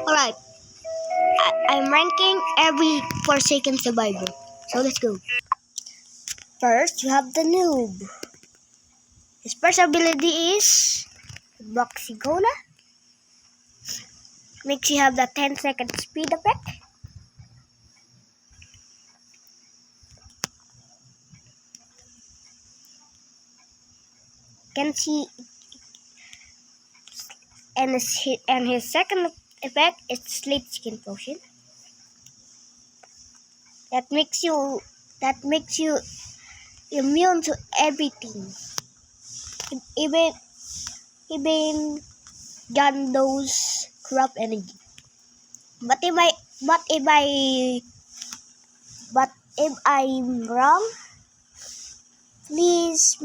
Alright, I'm ranking every Forsaken survivor. So let's go. First, you have the noob. His first ability is Boxicola. Makes you have the 10-second speed effect. Can see, and his second effect is Slate Skin Potion. That makes you immune to everything, even Gando's corrupt energy. But if I'm wrong, please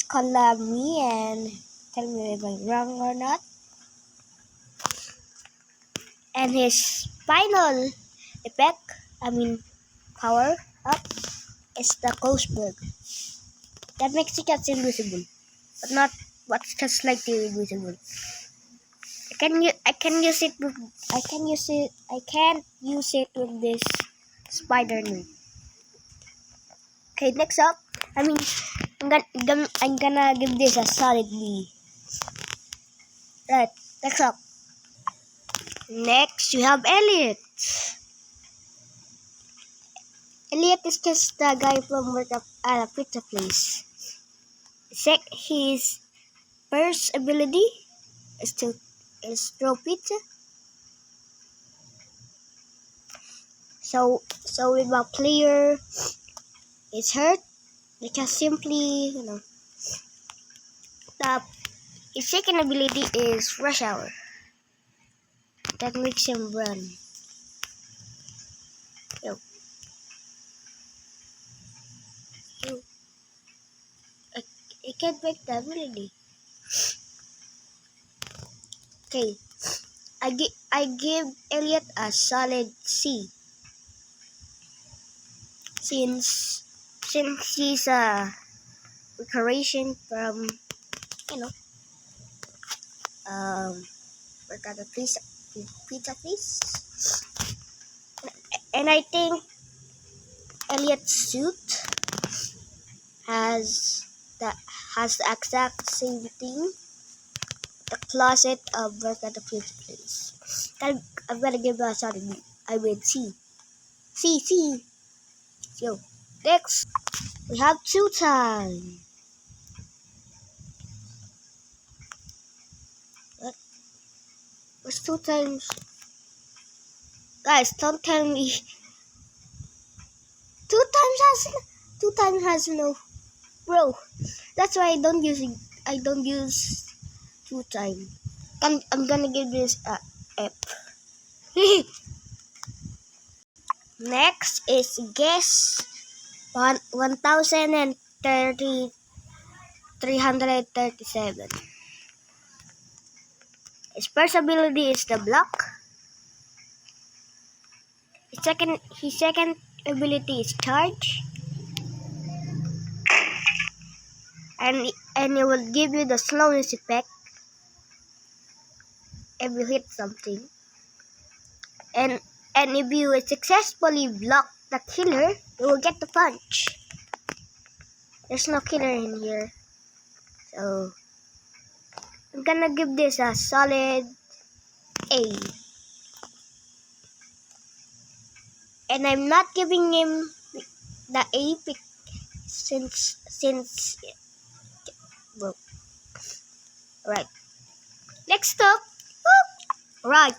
collab me and tell me if I'm wrong or not. And his final effect, power up, is the Ghostberg. That makes you just invisible, but just slightly invisible. I can't use it with this spider noob. Okay, next up, I'm gonna give this a solid B. Right, next up. Next, you have Elliot. Elliot is just the guy from a pizza place. His first ability is throw pizza. So if a player is hurt, they can simply, his second ability is Rush Hour. That makes him run. Yo. I can't break the ability. Okay. I give Elliot a solid C. Since he's a recreation from, work at a pizza place. And I think Elliot's suit has the exact same thing. The closet of work at the pizza place. I'm gonna give a solid B. I will C. C. So next we have two time. What's two times? Guys, don't tell me two times has no, bro. That's why I don't use two time. I'm gonna give this a F. Next is guess 337. His first ability is the block. His second ability is charge. And it will give you the slowness effect if you hit something. And if you successfully block the killer, you will get the punch. There's no killer in here. So I'm gonna give this a solid A. And I'm not giving him the A since well, right. Next up, right.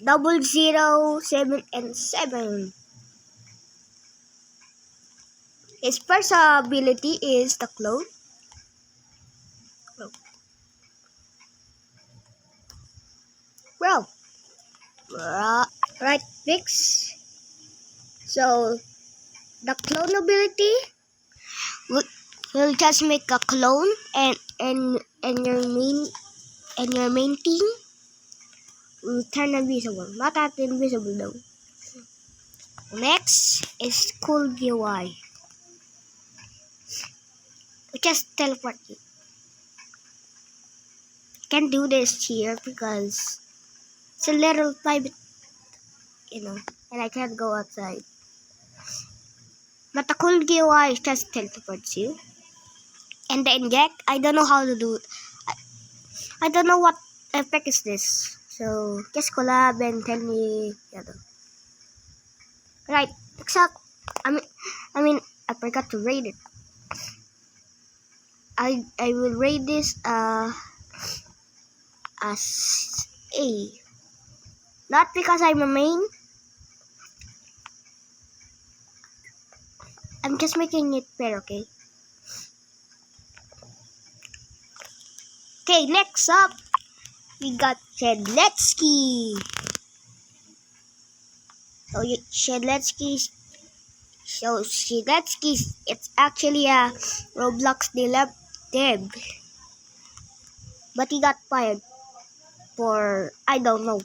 007 and 7. His first ability is the clone. Bro. Right, fix. So the clone ability will just make a clone and your main team will turn invisible. Not that invisible though. Next is Cool GUI. We just teleport you. Can't do this here because It's a little private, and I can't go outside. But the cool GUI just teleports you. And the inject, I don't know how to do it. I don't know what effect is this. So, just collab and tell me. Right, except, I forgot to rate it. I will rate this as A. Not because I'm a main. I'm just making it fair, okay? Okay, next up, we got Shedletsky. So Shedletsky, it's actually a Roblox dev, but he got fired for I don't know.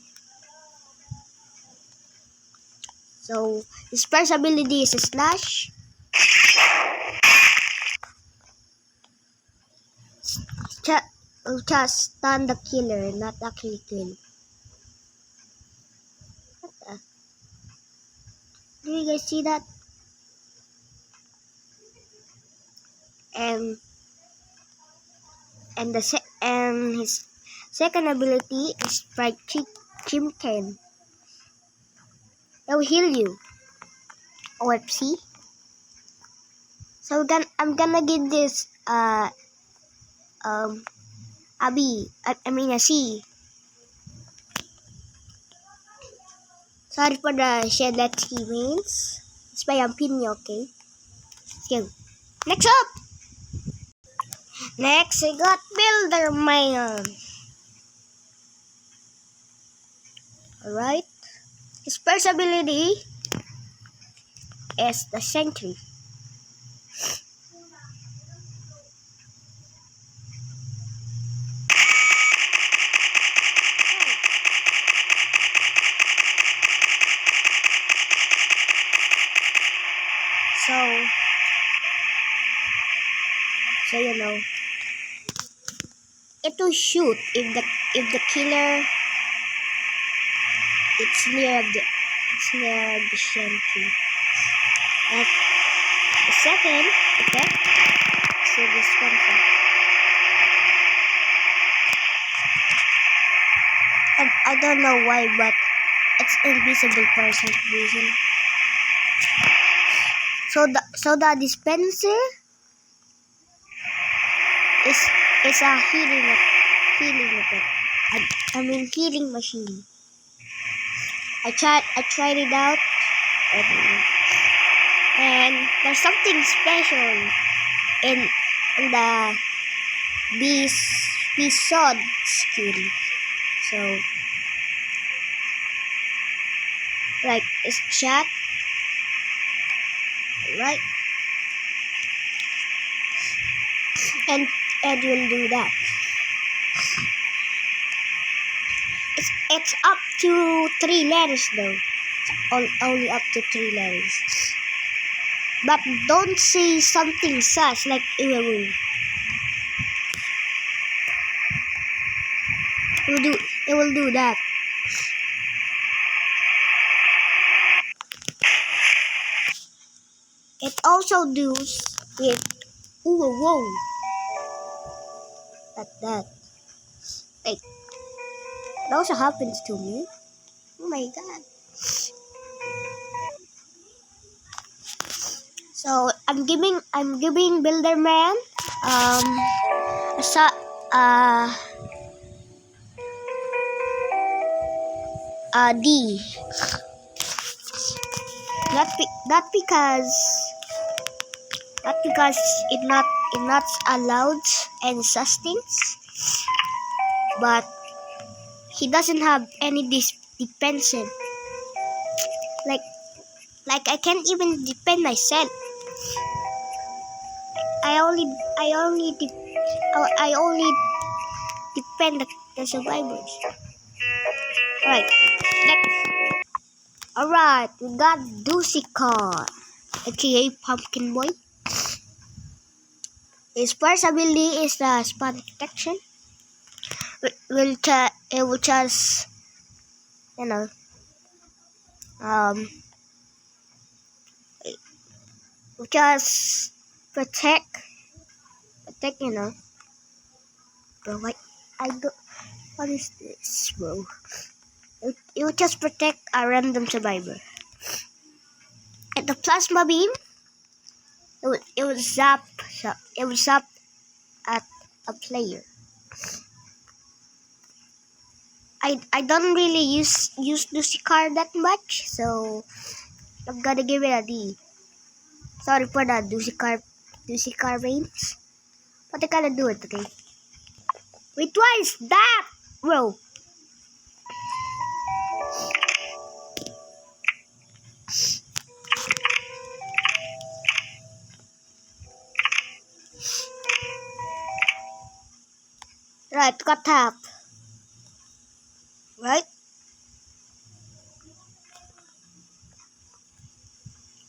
So his first ability is a slash. Just stun the killer, not actually kill. What the? Do you guys see that? And his second ability is Fried Chicken. That will heal you. OFC. So I'm gonna give this a B. I mean a C. Sorry for the Shedletsky means. It's by opinion, okay? Okay. Next up! Next, we got Builderman. Alright. His first ability is the Sentry. So it will shoot if the killer it's near the sentry. And the second effect is this one. I don't know why, but it's invisible for some reason. So the dispenser is a healing effect. Healing machine. I tried it out, and there's something special in the beast sword skill. So right, it's chat. Right, and will do that. It's up to 3 letters though. Only up to 3 letters. But don't say something such like Iwawu. It will do that. It also does with whoa. Like that. Wait. It also happens to me. Oh my god. So I'm giving Builderman a D. Not because it not allowed and sustains, but he doesn't have any defensive. Like I can't even defend myself. I only defend the survivors. Alright, next. Alright, we got Dusicon, aka Pumpkin Boy. His first ability is the spawn protection. It will just you know, um, just protect, bro. What is this, bro? It will just protect a random survivor. And the plasma beam, it would zap at a player. I don't really use Lucicar that much, so I'm gonna give it a D. Sorry for the Lucicar veins, but I gotta do it, okay? Wait, why is that, bro? Right, got tap. Right?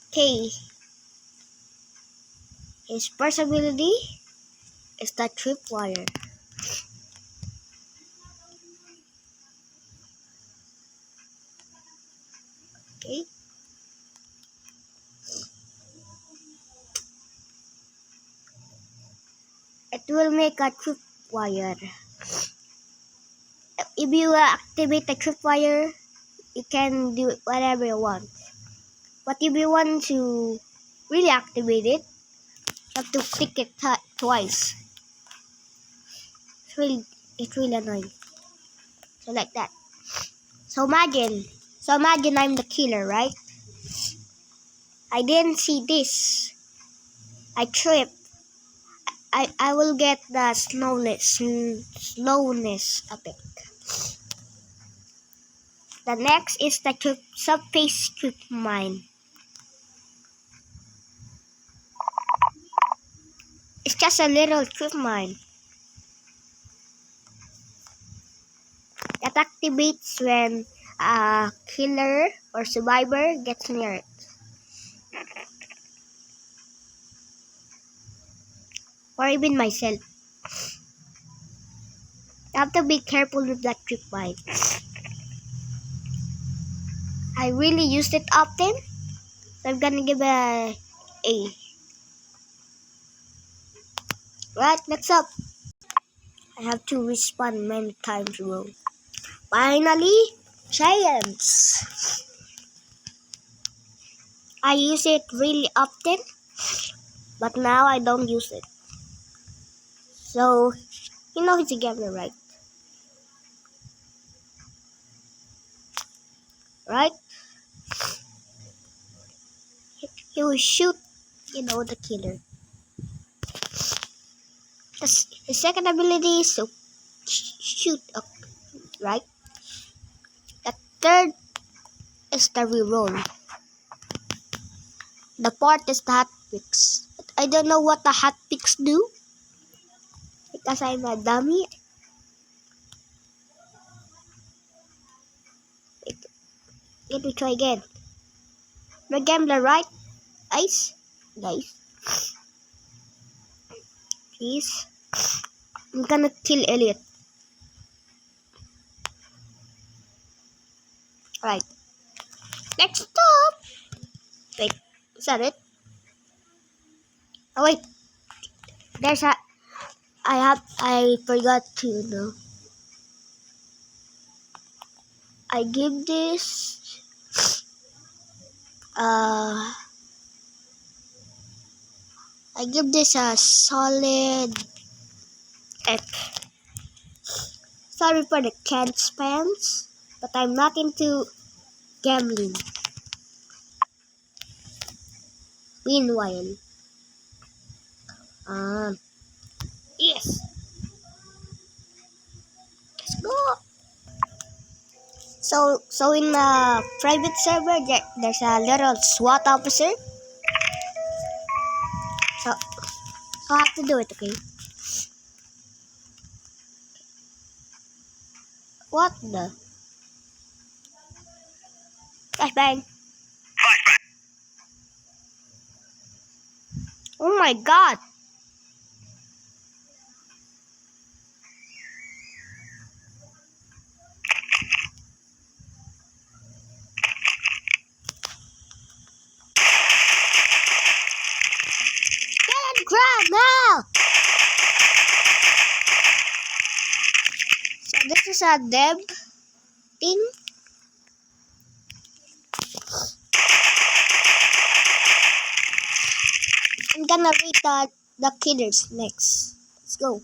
Okay. His first ability is the tripwire. Okay. It will make a tripwire. If you activate the tripwire, you can do whatever you want. But if you want to really activate it, you have to click it twice. It's really annoying. So like that. So imagine I'm the killer, right? I didn't see this. I trip. I will get the slowness epic. The next is the subface trip mine. It's just a little trip mine that activates when a killer or survivor gets near it. Or even myself. You have to be careful with that trip mine. I really use it often, so I'm gonna give it a A. Right, next up. I have to respawn many times, bro. Finally, giants. I use it really often, but now I don't use it. So, he's a gamer, right? Right? He will shoot, the killer. The second ability is to shoot, right? The third is the reroll. The fourth is the hot picks. I don't know what the hot picks do because I'm a dummy. Let me try again. The gambler, right? Ice? Nice. Please. I'm gonna kill Elliot. Right. Next stop. Wait, is that it? Oh wait. I forgot to know. I give this I give this a solid F. Sorry for the canned spams, but I'm not into gambling. Meanwhile, yes, let's go. So in a private server, there's a little SWAT officer. So I have to do it, okay? What the? Flashbang. Oh my god. frog, no! So this is a Deb thing. I'm gonna read the killers next. Let's go.